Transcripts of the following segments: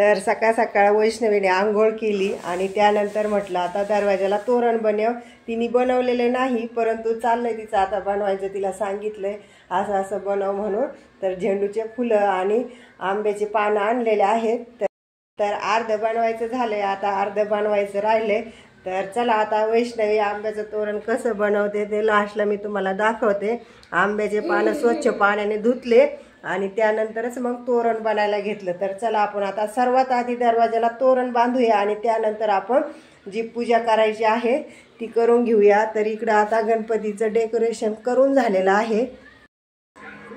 तर सकाळ सकाळ वैष्णवीने आंघोळ केली आणि त्यानंतर म्हटलं आता दरवाजाला तोरण बनव. तिने बनवलेले नाही, परंतु चाललंय तिचं आता बनवायचं. तिला सांगितलंय असं असं बनव म्हणून. तर झेंडूचे फुलं आणि आंब्याचे पानं आणलेले आहेत. तर अर्ध बनवायचं झालंय, आता अर्ध बनवायचं राहिलंय. तर चला आता वैष्णवी आंब्याचं तोरण कसं बनवते ते लास्टला मी तुम्हाला दाखवते. आंब्याचे पानं स्वच्छ पाण्याने धुतले आणि त्यानंतरच मग तोरण बनायला घेतलं. तर चला आपण आता सर्वात आधी दरवाजाला तोरण बांधूया आणि त्यानंतर आपण जी पूजा करायची आहे ती करून घेऊया. तर इकडं आता गणपतीचं डेकोरेशन करून झालेलं आहे.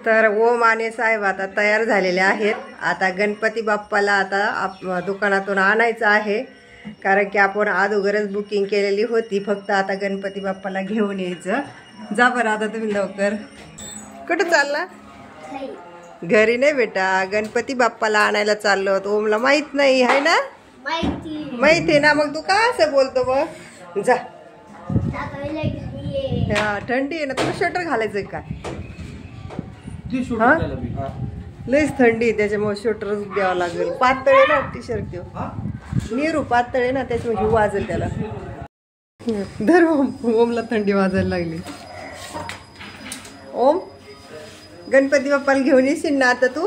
तर ओम आणि साहेब आता तयार झालेले आहेत. आता गणपती बाप्पाला आता दुकानातून आणायचं आहे, कारण की आपण अगोदरच बुकिंग केलेली होती. फक्त आता गणपती बाप्पाला घेऊन यायचं. जा बरं आता तुम्ही लवकर. कुठं चालला? घरी नाही बेटा, गणपती बाप्पाला आणायला चाललो होतो. ओमला माहित नाही आहे ना? माहिती आहे ना, मग तू का असं बोलतो? मग जा. हा थंडी आहे ना, तुला स्वेटर घालायचंय का? लईच थंडी आहे त्याच्यामुळे स्वेटरच द्यावं लागेल. पातळ आहे ना टी शर्ट देऊ. नीरू पातळ आहे ना त्याच्यामुळे वाजेल त्याला. धर ओमला थंडी वाजायला लागली. ओम गणपती बाप्पाला घेऊन येशील ना आता तू?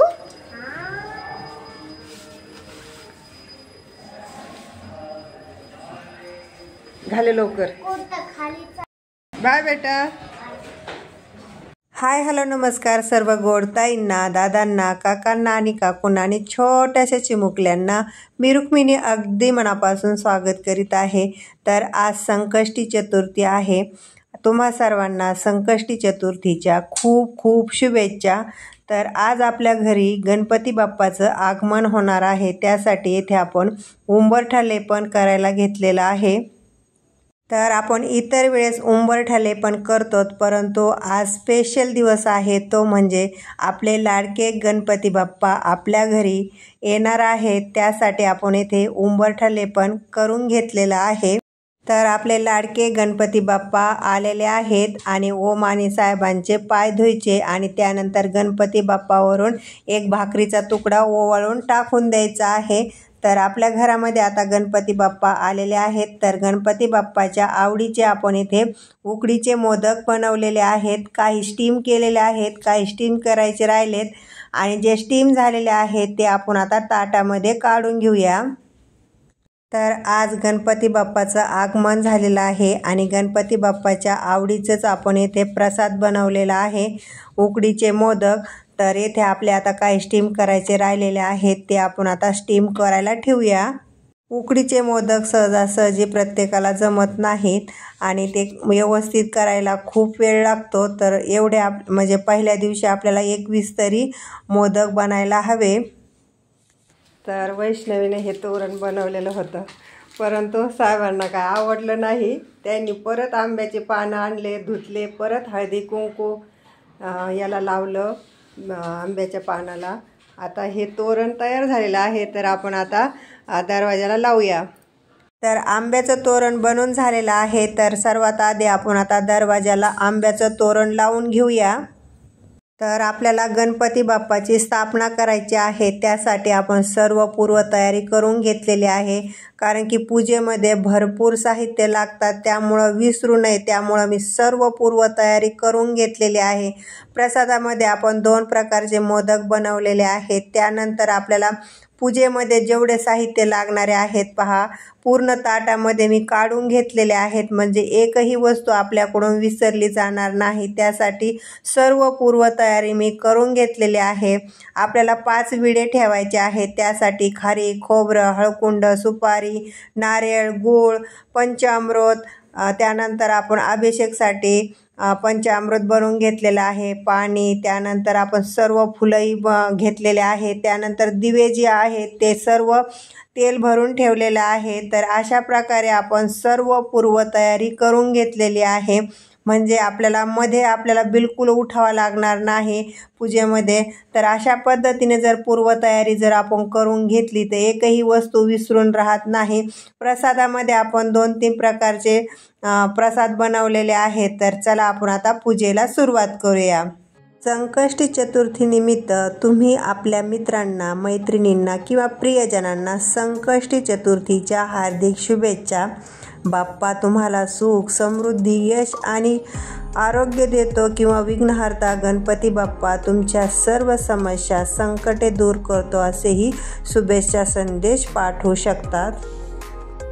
घाले लवकर. बाय बेटा. हाय हॅलो नमस्कार सर्व गोडताईंना, दादांना, काकांना आणि काकूंना आणि छोट्याशा चिमुकल्यांना मी रुक्मिणी अगदी मनापासून स्वागत करीत आहे. तर आज संकष्टी चतुर्थी आहे. तुम्हा सर्वांना संकष्टी चतुर्थीच्या खूप खूप शुभेच्छा. तर आज आपल्या घरी गणपती बाप्पाचं आगमन होणार आहे, त्यासाठी येथे आपण उंबरठा लेपन करायला घेतलेलं आहे. तर आपण इतर वेळेस उंबरठा लेपन करतो, परंतु आज स्पेशल दिवस आहे, तो म्हणजे आपले लाडके गणपती बाप्पा आपल्या घरी येणार आहे. त्यासाठी आपण येथे उंबरठा लेपन करून घेतलेलं आहे. तर आपले लाडके गणपती बाप्पा आलेले आहेत आणि ओम आणि साहेबांचे पाय धुवायचे आणि त्यानंतर गणपती बाप्पावरून एक भाकरीचा तुकडा ओवाळून टाकून द्यायचा आहे. तर आपल्या घरामध्ये आता गणपती बाप्पा आलेले आहेत. तर गणपती बाप्पाच्या आवडीचे आपण इथे उकडीचे मोदक बनवलेले आहेत. काही स्टीम केलेले आहेत, काही स्टीम करायचे राहिलेत आणि जे स्टीम झालेले आहेत ते आपण आता ताटामध्ये काढून घेऊया. तर आज गणपती बाप्पाचं आगमन झालेलं आहे आणि गणपती बाप्पाच्या आवडीचंच आपण येथे प्रसाद बनवलेला आहे, उकडीचे मोदक. तर येथे आपले आता काही स्टीम करायचे राहिलेले आहेत, ते आपण आता स्टीम करायला ठेवूया. उकडीचे मोदक सहजासहजी प्रत्येकाला जमत नाहीत आणि ते व्यवस्थित करायला खूप वेळ लागतो. तर एवढे म्हणजे पहिल्या दिवशी आपल्याला 21 तरी मोदक बनायला हवे. तर वैष्णवीने हे तोरण बनवलेलं होतं, परंतु साहेबांना काय आवडलं नाही. त्यांनी परत आंब्याचे पानं आणले, धुतले, परत हळदी कुंकू याला लावलं आंब्याच्या पानाला. आता हे तोरण तयार झालेलं आहे, तर आपण आता दरवाजाला लावूया. तर आंब्याचं तोरण बनून झालेलं आहे. तर सर्वात आधी आपण आता दरवाजाला आंब्याचं तोरण लावून घेऊया. तर आपल्याला गणपती बाप्पाची स्थापना करायची आहे, त्यासाठी आपण सर्व पूर्वतयारी करून घेतलेली आहे, कारण की पूजेमध्ये भरपूर साहित्य लागतात, त्यामुळं विसरू नये. त्यामुळं मी सर्व पूर्वतयारी करून घेतलेली आहे. प्रसादामध्ये आपण 2 प्रकारचे मोदक बनवलेले आहेत. त्यानंतर आपल्याला पूजेमध्ये जेवढे साहित्य लागणारे आहेत पहा, पूर्ण ताटामध्ये मी काढून घेतलेले आहेत, म्हणजे एकही वस्तू आपल्याकडून विसरली जाणार नाही. त्यासाठी सर्व पूर्वतयारी मी करून घेतलेली आहे. आपल्याला 5 विडे ठेवायचे आहेत. त्यासाठी खारी, खोबरं, हळकुंड, सुपारी, नारळ, गूळ, पंचामृत, त्यानंतर आपण अभिषेकसाठी पंचामृत बनवून घेतलेलं आहे, पाणी, त्यानंतर आपण सर्व फुलंही घेतलेले आहेत. त्यानंतर दिवे जे आहेत ते सर्व तेल भरून ठेवलेलं आहे. तर अशा प्रकारे आपण सर्व पूर्वतयारी करून घेतलेली आहे, म्हणजे आपल्याला बिलकुल उठावं लागणार नाही पूजेमध्ये. तर अशा पद्धतीने जर पूर्वतयारी जर आपण करून घेतली तर एकही वस्तू विसरून राहत नाही. प्रसादामध्ये आपण 2-3 प्रकारचे प्रसाद बनवलेले आहेत. तर चला आपण आता पूजेला सुरुवात करूया. संकष्टी चतुर्थीनिमित्त तुम्ही आपल्या मित्रांना, मैत्रिणींना किंवा प्रियजनांना संकष्टी चतुर्थीच्या हार्दिक शुभेच्छा. बाप्पा तुम्हाला सुख, समृद्धी, यश आणि आरोग्य देतो किंवा विघ्नहर्ता गणपती बाप्पा तुमच्या सर्व समस्या, संकटे दूर करतो असेही शुभेच्छा संदेश पाठवू शकतात.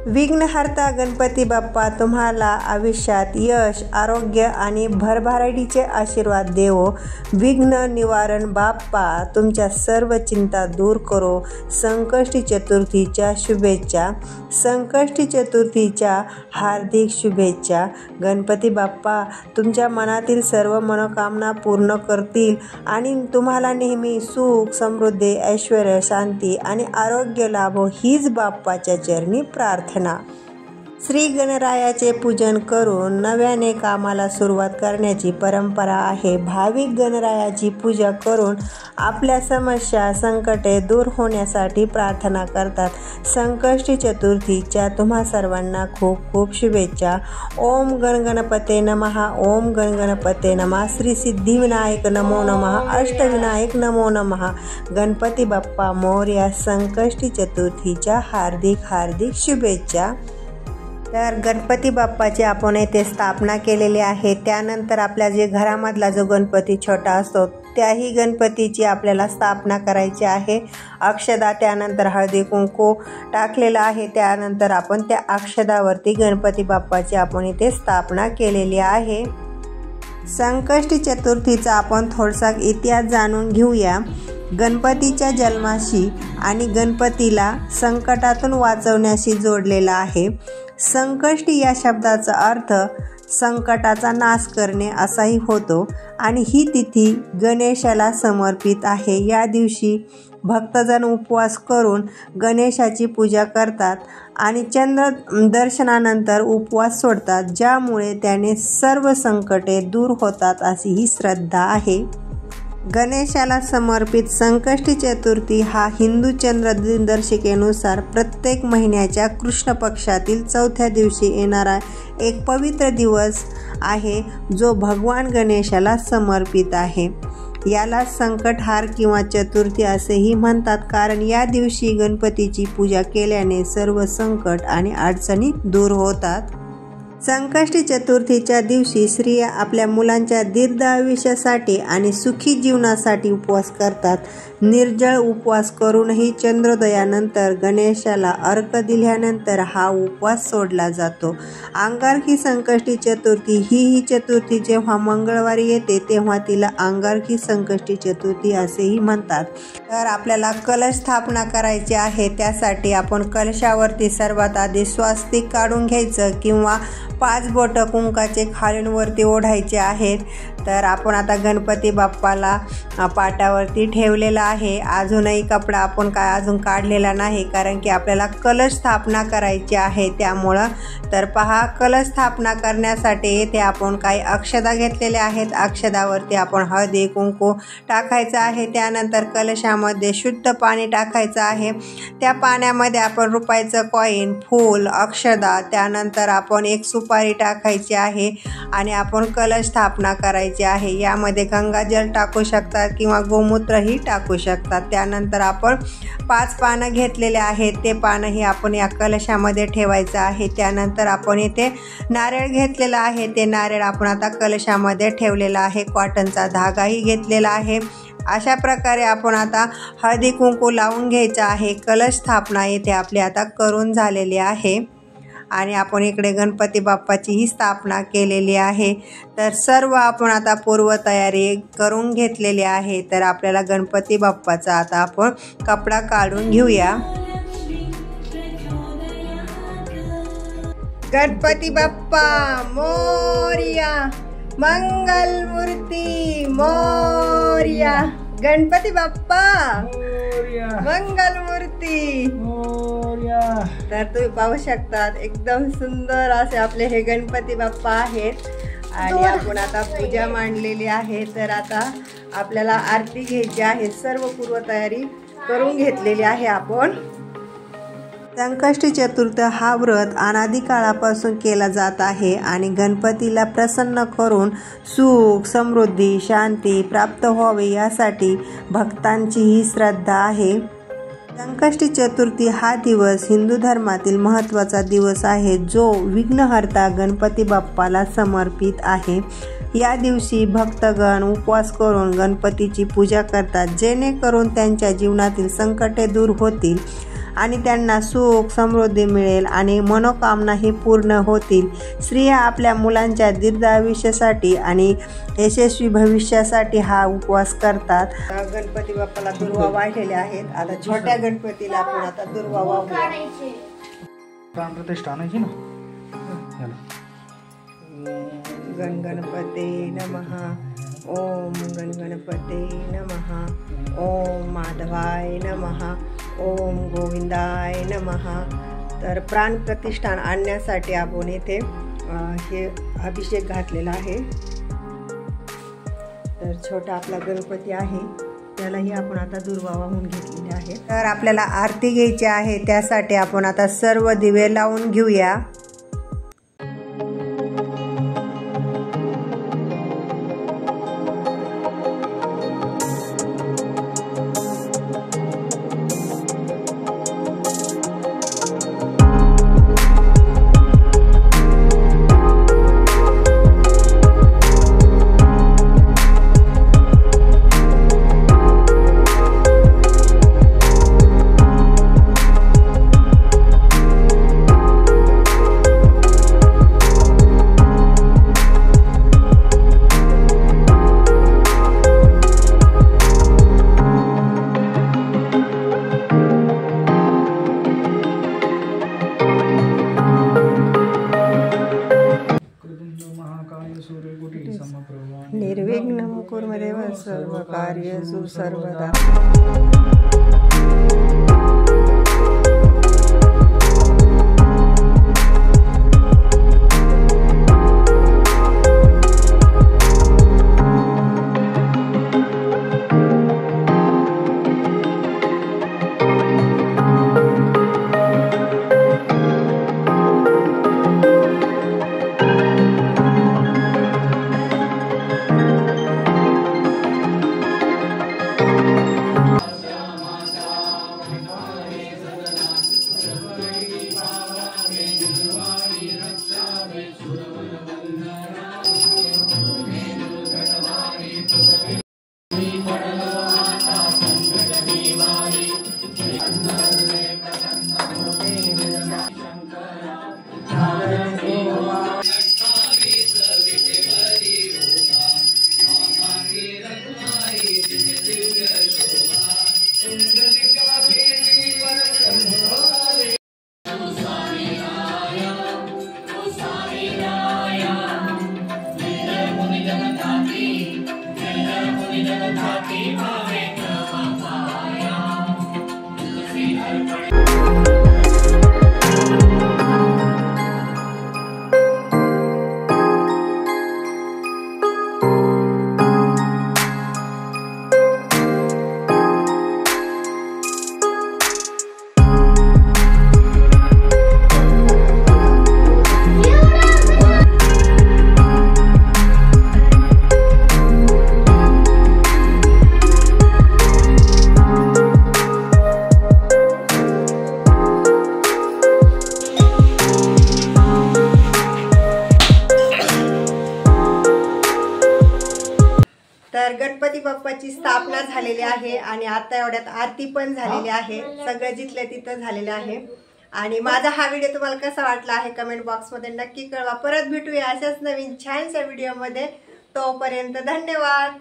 विघ्नहर्ता गणपती बाप्पा तुम्हाला आयुष्यात यश, आरोग्य आणि भरभराटीचे आशीर्वाद देवो. विघ्न निवारण बाप्पा तुमच्या सर्व चिंता दूर करो. संकष्टी चतुर्थीच्या शुभेच्छा. संकष्टी चतुर्थीच्या हार्दिक शुभेच्छा. गणपती बाप्पा तुमच्या मनातील सर्व मनोकामना पूर्ण करतील आणि तुम्हाला नेहमी सुख, समृद्धी, ऐश्वर्य, शांती आणि आरोग्य लाभो हीच बाप्पाच्या चरणी प्रार्थना. श्री गणरायाचे पूजन करून नव्याने कामाला सुरुवात करण्याची परंपरा आहे. भाविक गणरायाची पूजा करून आपल्या समस्या, संकटे दूर होण्यासाठी प्रार्थना करतात. संकष्टी चतुर्थीच्या तुम्हा सर्वांना खूप खूप शुभेच्छा. ओम गणगणपते नमः. ओम गणगणपते नमः. श्री सिद्धिविनायक नमो नमः. अष्टविनायक नमो नमः. गणपती बाप्पा मोरया. संकष्टी चतुर्थीच्या हार्दिक हार्दिक शुभेच्छा. तर गणपती बाप्पाची आपण येथे स्थापना केलेली आहे. त्यानंतर आपल्या जे घरामधला जो गणपती छोटा असतो त्याही गणपतीची आपल्याला स्थापना करायची आहे. अक्षदा, त्यानंतर हळदी कुंकू टाकलेला आहे. त्यानंतर आपण त्या अक्षदावरती गणपती बाप्पाची आपण इथे स्थापना केलेली आहे. संकष्टी चतुर्थीचा आपण थोडासा इतिहास जाणून घेऊया. गणपतीच्या जन्माशी आणि गणपतीला संकटातून वाचवण्याशी जोडलेला आहे. संकष्टी या शब्दाचा अर्थ संकटाचा नाश करणे असाही होतो आणि ही तिथी गणेशाला समर्पित आहे. या दिवशी भक्तजन उपवास करून गणेशाची पूजा करतात आणि चंद्र दर्शनानंतर उपवास सोडतात, ज्यामुळे त्याने सर्व संकटे दूर होतात अशी ही श्रद्धा आहे. गणेशाला समर्पित संकष्टी चतुर्थी हा हिंदू चंद्र दिनदर्शिकेनुसार प्रत्येक महिन्याच्या कृष्ण पक्षातील चौथ्या दिवशी येणारा एक पवित्र दिवस आहे, जो भगवान गणेशाला समर्पित आहे. याला संकटहार किंवा चतुर्थी असेही म्हणतात, कारण या दिवशी गणपतीची पूजा केल्याने सर्व संकट आणि अडचणी दूर होतात. संकष्टी चतुर्थीच्या दिवशी स्त्रिया आपल्या मुलांच्या दीर्घ आयुष्यासाठी आणि सुखी जीवनासाठी उपवास करतात. निर्जळ उपवास करूनही चंद्रोदयानंतर गणेशाला अर्घ दिल्यानंतर हा उपवास सोडला जातो. अंगारकी संकष्टी चतुर्थी ही चतुर्थी जेव्हा मंगळवारी येते तेव्हा तिला अंगारकी संकष्टी चतुर्थी असेही म्हणतात. तर आपल्याला कलश स्थापना करायची आहे. त्यासाठी आपण कलशावरती सर्वात आधी स्वास्तिक काढून घ्यायचं किंवा 5 बोटं कुंकाचे खालून वरती ओढायचे आहेत. तर आपण आता गणपती बाप्पाला पाटावरती ठेवलेला आहे. अजूनही कपडा आपण अजून काढलेला नाही, कारण की आपल्याला कलश स्थापना करायची आहे. त्यामुळं तर पहा, कलश स्थापना करण्यासाठी येथे आपण काही अक्षदा घेतलेल्या आहेत. अक्षदावरती आपण हळदी कुंकू टाकायचं आहे. त्यानंतर कलशामध्ये शुद्ध पाणी टाकायचं आहे. त्या पाण्यामध्ये आपण रुपयाचं कॉईन, फूल, अक्षदा, त्यानंतर आपण एक सुपारी टाकायची आहे आणि आपण कलश स्थापना करायची आहे. यामध्ये गंगाजल टाकू शकतात किंवा गोमूत्रही टाकू शकतात. त्यानंतर आपण 5 पानं घेतलेले आहेत. ते पानंही आपण या कलशामध्ये ठेवायचं आहे. त्यानंतर आपण इथे नारळ घेतलेला आहे. ते नारळ आपण आता कलशामध्ये ठेवलेला आहे. कॉटनचा धागाही घेतलेला आहे. अशा प्रकारे आपण आता हळदी कुंकू लावून घ्यायचं आहे. कलश स्थापना येथे आपली आता करून झालेली आहे आणि आपण इकडे गणपती बाप्पाची ही स्थापना केलेली आहे. तर सर्व आपण आता पूर्वतयारी करून घेतलेली आहे. तर आपल्याला गणपती बाप्पाचा आता आपण कपडा काढून घेऊया. गणपती बाप्पा मोरया. मंगल मूर्ती मोरया. गणपती बाप्पा मंगल मूर्ती. तर तुम्ही पाहू शकतात एकदम सुंदर असे आपले हे गणपती बाप्पा आहेत आणि आपण आता पूजा मांडलेली आहे. तर आता आपल्याला आरती घ्यायची आहे. सर्व पूर्वतयारी करून घेतलेली आहे आपण. संकष्टी चतुर्थी हा व्रत अनादी काळापासून केला जात आहे आणि गणपतीला प्रसन्न करून सुख, समृद्धी, शांती प्राप्त व्हावी यासाठी भक्तांची ही श्रद्धा आहे। संकष्टी चतुर्थी हा दिवस हिंदू धर्मातील महत्त्वाचा दिवस आहे, जो विघ्नहर्ता गणपती बाप्पाला समर्पित आहे। या दिवशी भक्तगण उपवास करून गणपतीची पूजा करतात, जेणेकरून त्यांच्या जीवनातील संकटे दूर होतील आणि त्यांना सुख, समृद्धी मिळेल आणि मनोकामनाही पूर्ण होतील। स्त्रिया आपल्या मुलांच्या दीर्घ आयुष्यासाठी आणि यशस्वी भविष्यासाठी हा उपवास करतात। गणपती बाप्पाला दुर्वा वाहिलेले आहेत। आता छोट्या गणपतीला आपण आता दुर्वा वाहूया। प्राणप्रतिष्ठा आणायची ना। गण गणपते नमः। ओम गण गणपते नमः। ओम माधवाय नमः। ओम गोविंदाय नमः। तर प्राण प्रतिष्ठान आणण्यासाठी आपण इथे हे अभिषेक घातलेला आहे। तर छोटा आपला गणपती आहे, त्यालाही आपण आता दुर्वा वाहून घेतलेले आहे। तर आपल्याला आरती घ्यायची आहे, त्यासाठी आपण आता सर्व दिवे लावून घेऊया। निर्विघ्नं कुर्मदेव सर्वकार्येषु सर्वदा। तर गणपती बाप्पाची स्थापना झालेली आहे आणि आता एवढ्यात आरती पण झालेली आहे। सगळं जिथल्या तिथं झालेलं आहे। आणि माझा हा व्हिडिओ तुम्हाला कसा वाटला आहे कमेंट बॉक्समध्ये नक्की कळवा। परत भेटूया अशाच नवीन छानशा व्हिडिओमध्ये। तोपर्यंत धन्यवाद।